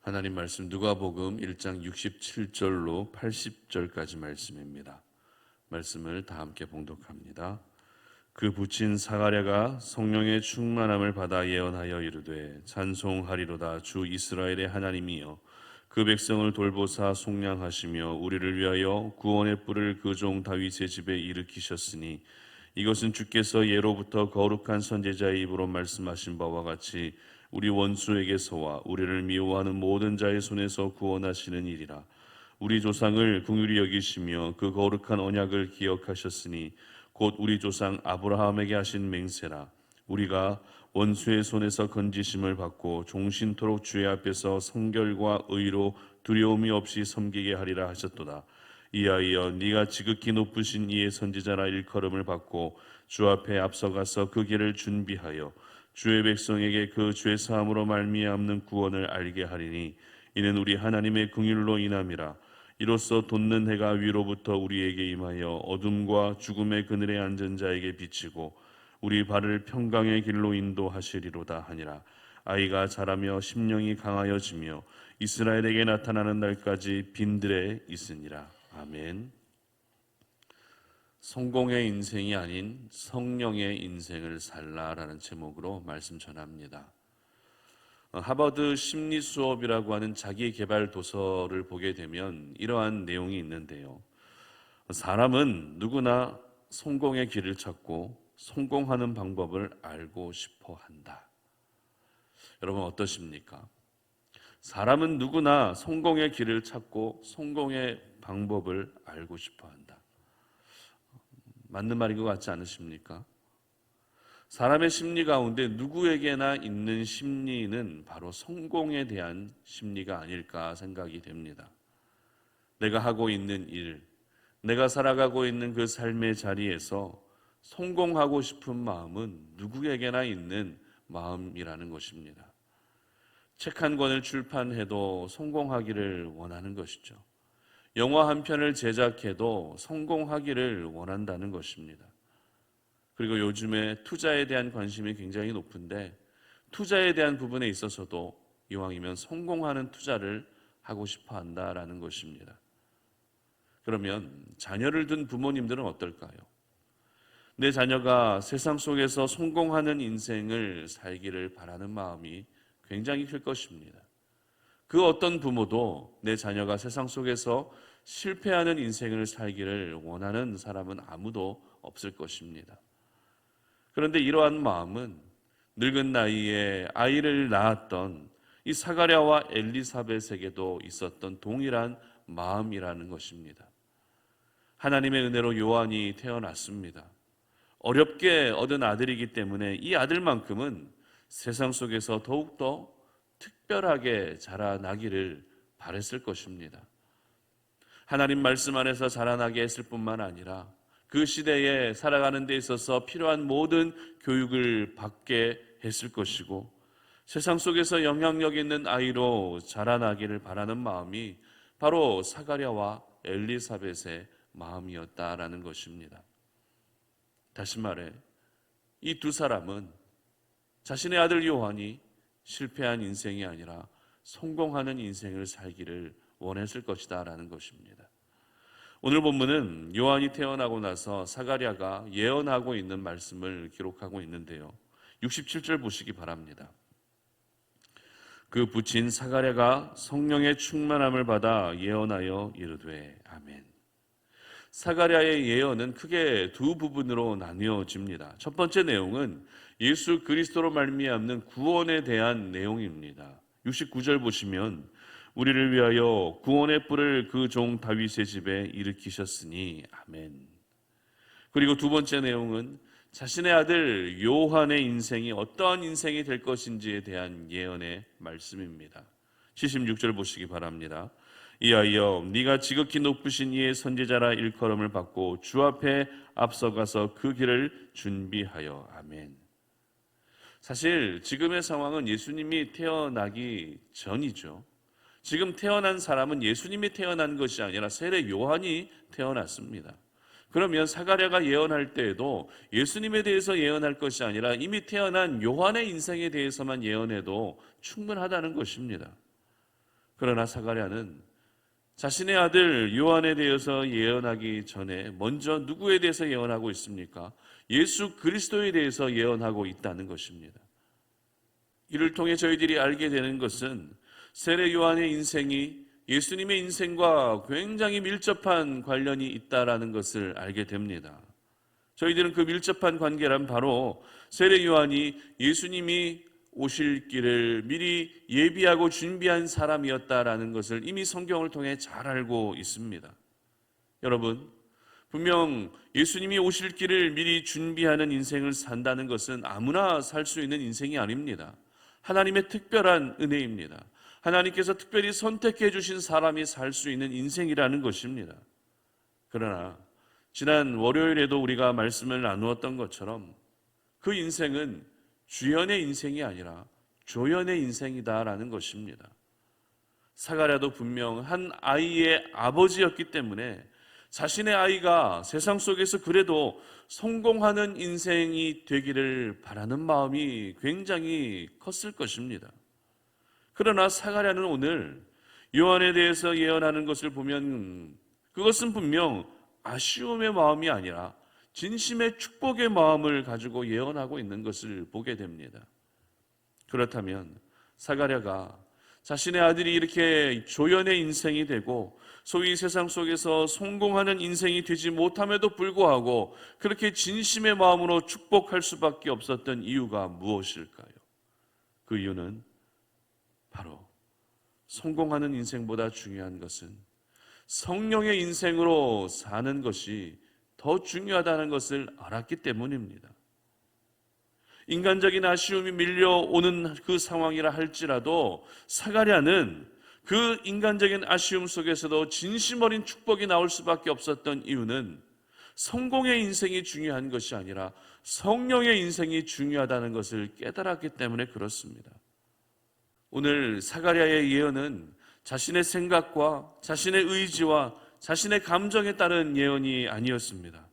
하나님 말씀 누가복음 1장 67절로 80절까지 말씀입니다. 말씀을 다 함께 봉독합니다. 그 부친 사가랴가 성령의 충만함을 받아 예언하여 이르되 찬송하리로다. 주 이스라엘의 하나님이여 그 백성을 돌보사 속량하시며 우리를 위하여 구원의 뿔을 그 종 다윗의 집에 일으키셨으니 이것은 주께서 예로부터 거룩한 선지자의 입으로 말씀하신 바와 같이 우리 원수에게서와 우리를 미워하는 모든 자의 손에서 구원하시는 일이라. 우리 조상을 긍휼히 여기시며 그 거룩한 언약을 기억하셨으니 곧 우리 조상 아브라함에게 하신 맹세라. 우리가 원수의 손에서 건지심을 받고 종신토록 주의 앞에서 성결과 의로 두려움이 없이 섬기게 하리라 하셨도다. 이하여 네가 지극히 높으신 이의 선지자라 일컬음을 받고 주 앞에 앞서가서 그 길을 준비하여 주의 백성에게 그 죄 사함으로 말미암는 구원을 알게 하리니 이는 우리 하나님의 긍휼로 인함이라. 이로써 돋는 해가 위로부터 우리에게 임하여 어둠과 죽음의 그늘에 앉은 자에게 비치고 우리 발을 평강의 길로 인도하시리로다 하니라. 아이가 자라며 심령이 강하여지며 이스라엘에게 나타나는 날까지 빈들에 있으니라. 아멘. 성공의 인생이 아닌 성령의 인생을 살라라는 제목으로 말씀 전합니다. 하버드 심리 수업이라고 하는 자기 개발 도서를 보게 되면 이러한 내용이 있는데요. 사람은 누구나 성공의 길을 찾고 성공하는 방법을 알고 싶어 한다. 여러분 어떠십니까? 사람은 누구나 성공의 길을 찾고 성공의 방법을 알고 싶어 한다. 맞는 말인 것 같지 않으십니까? 사람의 심리 가운데 누구에게나 있는 심리는 바로 성공에 대한 심리가 아닐까 생각이 됩니다. 내가 하고 있는 일, 내가 살아가고 있는 그 삶의 자리에서 성공하고 싶은 마음은 누구에게나 있는 마음이라는 것입니다. 책 한 권을 출판해도 성공하기를 원하는 것이죠. 영화 한 편을 제작해도 성공하기를 원한다는 것입니다. 그리고 요즘에 투자에 대한 관심이 굉장히 높은데 투자에 대한 부분에 있어서도 이왕이면 성공하는 투자를 하고 싶어 한다라는 것입니다. 그러면 자녀를 둔 부모님들은 어떨까요? 내 자녀가 세상 속에서 성공하는 인생을 살기를 바라는 마음이 굉장히 클 것입니다. 그 어떤 부모도 내 자녀가 세상 속에서 실패하는 인생을 살기를 원하는 사람은 아무도 없을 것입니다. 그런데 이러한 마음은 늙은 나이에 아이를 낳았던 이 사가랴와 엘리사벳에게도 있었던 동일한 마음이라는 것입니다. 하나님의 은혜로 요한이 태어났습니다. 어렵게 얻은 아들이기 때문에 이 아들만큼은 세상 속에서 더욱더 특별하게 자라나기를 바랬을 것입니다. 하나님 말씀 안에서 자라나게 했을 뿐만 아니라 그 시대에 살아가는 데 있어서 필요한 모든 교육을 받게 했을 것이고 세상 속에서 영향력 있는 아이로 자라나기를 바라는 마음이 바로 사가랴와 엘리사벳의 마음이었다라는 것입니다. 다시 말해 이 두 사람은 자신의 아들 요한이 실패한 인생이 아니라 성공하는 인생을 살기를 원했을 것이다 라는 것입니다. 오늘 본문은 요한이 태어나고 나서 사가랴가 예언하고 있는 말씀을 기록하고 있는데요. 67절 보시기 바랍니다. 그 부친 사가랴가 성령의 충만함을 받아 예언하여 이르되 아멘. 사가랴의 예언은 크게 두 부분으로 나뉘어집니다. 첫 번째 내용은 예수 그리스도로 말미암는 구원에 대한 내용입니다. 69절 보시면 우리를 위하여 구원의 뿔을 그 종 다윗의 집에 일으키셨으니 아멘. 그리고 두 번째 내용은 자신의 아들 요한의 인생이 어떠한 인생이 될 것인지에 대한 예언의 말씀입니다. 76절 보시기 바랍니다. 이하여 네가 지극히 높으신 이의 선지자라 일컬음을 받고 주 앞에 앞서가서 그 길을 준비하여 아멘. 사실 지금의 상황은 예수님이 태어나기 전이죠. 지금 태어난 사람은 예수님이 태어난 것이 아니라 세례 요한이 태어났습니다. 그러면 사가랴가 예언할 때에도 예수님에 대해서 예언할 것이 아니라 이미 태어난 요한의 인생에 대해서만 예언해도 충분하다는 것입니다. 그러나 사가랴는 자신의 아들 요한에 대해서 예언하기 전에 먼저 누구에 대해서 예언하고 있습니까? 예수 그리스도에 대해서 예언하고 있다는 것입니다. 이를 통해 저희들이 알게 되는 것은 세례 요한의 인생이 예수님의 인생과 굉장히 밀접한 관련이 있다라는 것을 알게 됩니다. 저희들은 그 밀접한 관계란 바로 세례 요한이 예수님이 오실 길을 미리 예비하고 준비한 사람이었다라는 것을 이미 성경을 통해 잘 알고 있습니다. 여러분, 분명 예수님이 오실 길을 미리 준비하는 인생을 산다는 것은 아무나 살 수 있는 인생이 아닙니다. 하나님의 특별한 은혜입니다. 하나님께서 특별히 선택해 주신 사람이 살 수 있는 인생이라는 것입니다. 그러나 지난 월요일에도 우리가 말씀을 나누었던 것처럼 그 인생은 주연의 인생이 아니라 조연의 인생이다라는 것입니다. 사가랴도 분명 한 아이의 아버지였기 때문에 자신의 아이가 세상 속에서 그래도 성공하는 인생이 되기를 바라는 마음이 굉장히 컸을 것입니다. 그러나 사가랴는 오늘 요한에 대해서 예언하는 것을 보면 그것은 분명 아쉬움의 마음이 아니라 진심의 축복의 마음을 가지고 예언하고 있는 것을 보게 됩니다. 그렇다면 사가랴가 자신의 아들이 이렇게 조연의 인생이 되고 소위 세상 속에서 성공하는 인생이 되지 못함에도 불구하고 그렇게 진심의 마음으로 축복할 수밖에 없었던 이유가 무엇일까요? 그 이유는 바로 성공하는 인생보다 중요한 것은 성령의 인생으로 사는 것이 더 중요하다는 것을 알았기 때문입니다. 인간적인 아쉬움이 밀려오는 그 상황이라 할지라도 사가랴는 그 인간적인 아쉬움 속에서도 진심 어린 축복이 나올 수밖에 없었던 이유는 성공의 인생이 중요한 것이 아니라 성령의 인생이 중요하다는 것을 깨달았기 때문에 그렇습니다. 오늘 사가랴의 예언은 자신의 생각과 자신의 의지와 자신의 감정에 따른 예언이 아니었습니다.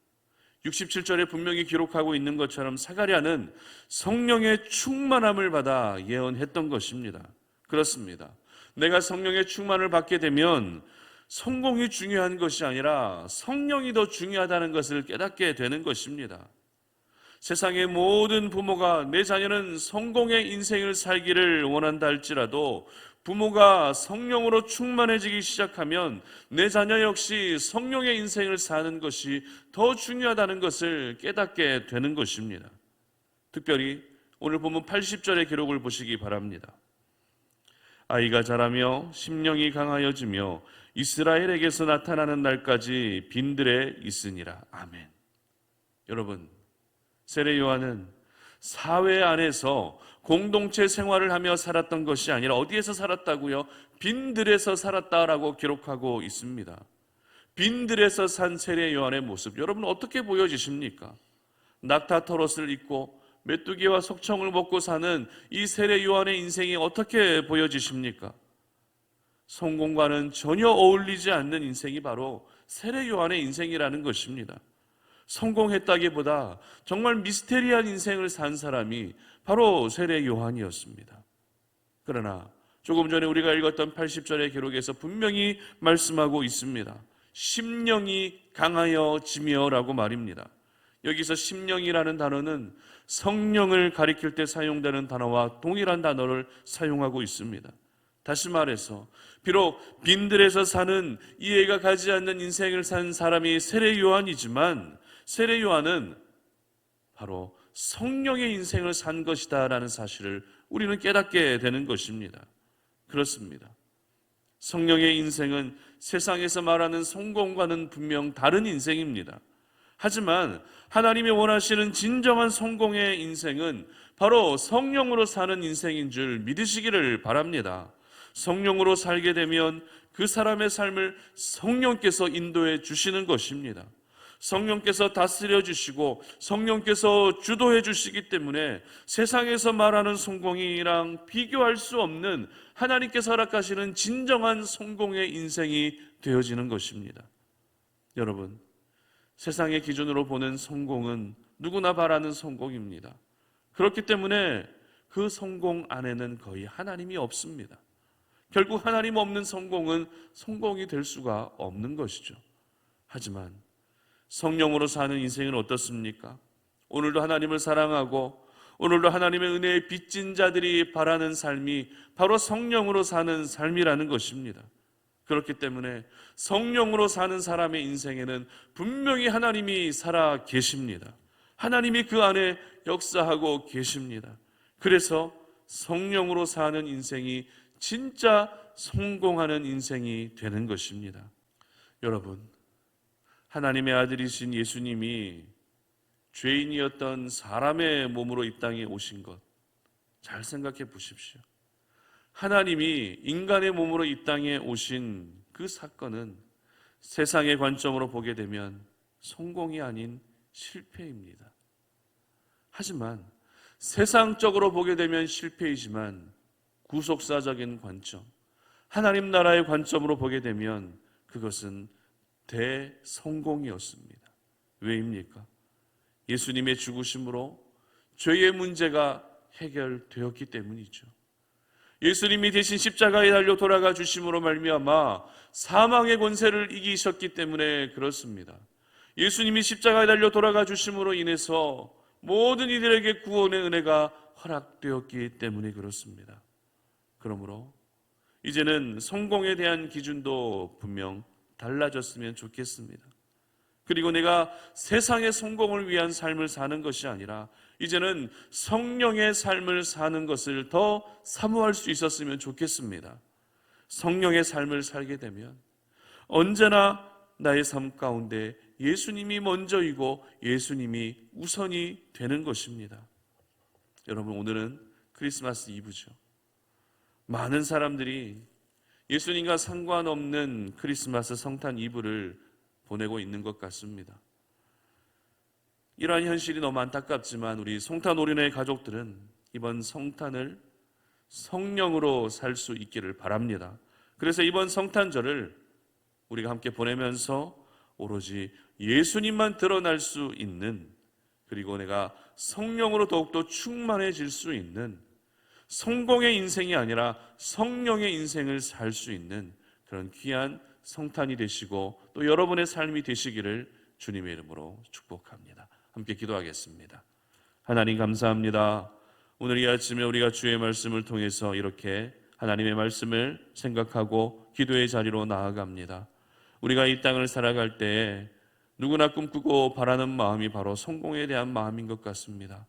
67절에 분명히 기록하고 있는 것처럼 사가랴는 성령의 충만함을 받아 예언했던 것입니다. 그렇습니다. 내가 성령의 충만을 받게 되면 성공이 중요한 것이 아니라 성령이 더 중요하다는 것을 깨닫게 되는 것입니다. 세상의 모든 부모가 내 자녀는 성공의 인생을 살기를 원한다 할지라도 부모가 성령으로 충만해지기 시작하면 내 자녀 역시 성령의 인생을 사는 것이 더 중요하다는 것을 깨닫게 되는 것입니다. 특별히 오늘 본문 80절의 기록을 보시기 바랍니다. 아이가 자라며 심령이 강하여지며 이스라엘에게서 나타나는 날까지 빈들에 있으니라. 아멘. 여러분, 세례 요한은 사회 안에서 공동체 생활을 하며 살았던 것이 아니라 어디에서 살았다고요? 빈들에서 살았다라고 기록하고 있습니다. 빈들에서 산 세례 요한의 모습, 여러분 어떻게 보여지십니까? 낙타 털옷을 입고 메뚜기와 석청을 먹고 사는 이 세례 요한의 인생이 어떻게 보여지십니까? 성공과는 전혀 어울리지 않는 인생이 바로 세례 요한의 인생이라는 것입니다. 성공했다기보다 정말 미스테리한 인생을 산 사람이 바로 세례 요한이었습니다. 그러나 조금 전에 우리가 읽었던 80절의 기록에서 분명히 말씀하고 있습니다. 심령이 강하여지며 라고 말입니다. 여기서 심령이라는 단어는 성령을 가리킬 때 사용되는 단어와 동일한 단어를 사용하고 있습니다. 다시 말해서 비록 빈들에서 사는 이해가 가지 않는 인생을 산 사람이 세례 요한이지만 세례 요한은 바로 성령의 인생을 산 것이다 라는 사실을 우리는 깨닫게 되는 것입니다. 그렇습니다. 성령의 인생은 세상에서 말하는 성공과는 분명 다른 인생입니다. 하지만 하나님이 원하시는 진정한 성공의 인생은 바로 성령으로 사는 인생인 줄 믿으시기를 바랍니다. 성령으로 살게 되면 그 사람의 삶을 성령께서 인도해 주시는 것입니다. 성령께서 다스려 주시고 성령께서 주도해 주시기 때문에 세상에서 말하는 성공이랑 비교할 수 없는 하나님께서 허락하시는 진정한 성공의 인생이 되어지는 것입니다. 여러분, 세상의 기준으로 보는 성공은 누구나 바라는 성공입니다. 그렇기 때문에 그 성공 안에는 거의 하나님이 없습니다. 결국 하나님 없는 성공은 성공이 될 수가 없는 것이죠. 하지만 성령으로 사는 인생은 어떻습니까? 오늘도 하나님을 사랑하고 오늘도 하나님의 은혜에 빚진 자들이 바라는 삶이 바로 성령으로 사는 삶이라는 것입니다. 그렇기 때문에 성령으로 사는 사람의 인생에는 분명히 하나님이 살아 계십니다. 하나님이 그 안에 역사하고 계십니다. 그래서 성령으로 사는 인생이 진짜 성공하는 인생이 되는 것입니다. 여러분, 하나님의 아들이신 예수님이 죄인이었던 사람의 몸으로 이 땅에 오신 것 잘 생각해 보십시오. 하나님이 인간의 몸으로 이 땅에 오신 그 사건은 세상의 관점으로 보게 되면 성공이 아닌 실패입니다. 하지만 세상적으로 보게 되면 실패이지만 구속사적인 관점, 하나님 나라의 관점으로 보게 되면 그것은 대성공이었습니다. 왜입니까? 예수님의 죽으심으로 죄의 문제가 해결되었기 때문이죠. 예수님이 대신 십자가에 달려 돌아가 주심으로 말미암아 사망의 권세를 이기셨기 때문에 그렇습니다. 예수님이 십자가에 달려 돌아가 주심으로 인해서 모든 이들에게 구원의 은혜가 허락되었기 때문에 그렇습니다. 그러므로 이제는 성공에 대한 기준도 분명 달라졌으면 좋겠습니다. 그리고 내가 세상의 성공을 위한 삶을 사는 것이 아니라 이제는 성령의 삶을 사는 것을 더 사모할 수 있었으면 좋겠습니다. 성령의 삶을 살게 되면 언제나 나의 삶 가운데 예수님이 먼저이고 예수님이 우선이 되는 것입니다. 여러분, 오늘은 크리스마스 이브죠. 많은 사람들이 예수님과 상관없는 크리스마스 성탄 이브를 보내고 있는 것 같습니다. 이러한 현실이 너무 안타깝지만 우리 성탄 오륜의 가족들은 이번 성탄을 성령으로 살 수 있기를 바랍니다. 그래서 이번 성탄절을 우리가 함께 보내면서 오로지 예수님만 드러날 수 있는, 그리고 내가 성령으로 더욱더 충만해질 수 있는 성공의 인생이 아니라 성령의 인생을 살 수 있는 그런 귀한 성탄이 되시고 또 여러분의 삶이 되시기를 주님의 이름으로 축복합니다. 함께 기도하겠습니다. 하나님 감사합니다. 오늘 이 아침에 우리가 주의 말씀을 통해서 이렇게 하나님의 말씀을 생각하고 기도의 자리로 나아갑니다. 우리가 이 땅을 살아갈 때에 누구나 꿈꾸고 바라는 마음이 바로 성공에 대한 마음인 것 같습니다.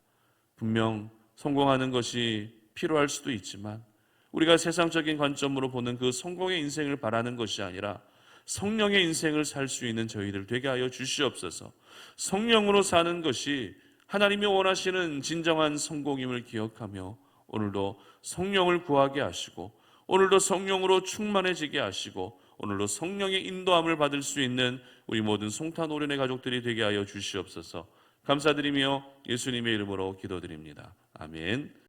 분명 성공하는 것이 필요할 수도 있지만 우리가 세상적인 관점으로 보는 그 성공의 인생을 바라는 것이 아니라 성령의 인생을 살 수 있는 저희들 되게 하여 주시옵소서. 성령으로 사는 것이 하나님이 원하시는 진정한 성공임을 기억하며 오늘도 성령을 구하게 하시고 오늘도 성령으로 충만해지게 하시고 오늘도 성령의 인도함을 받을 수 있는 우리 모든 성탄 오륜의 가족들이 되게 하여 주시옵소서. 감사드리며 예수님의 이름으로 기도드립니다. 아멘.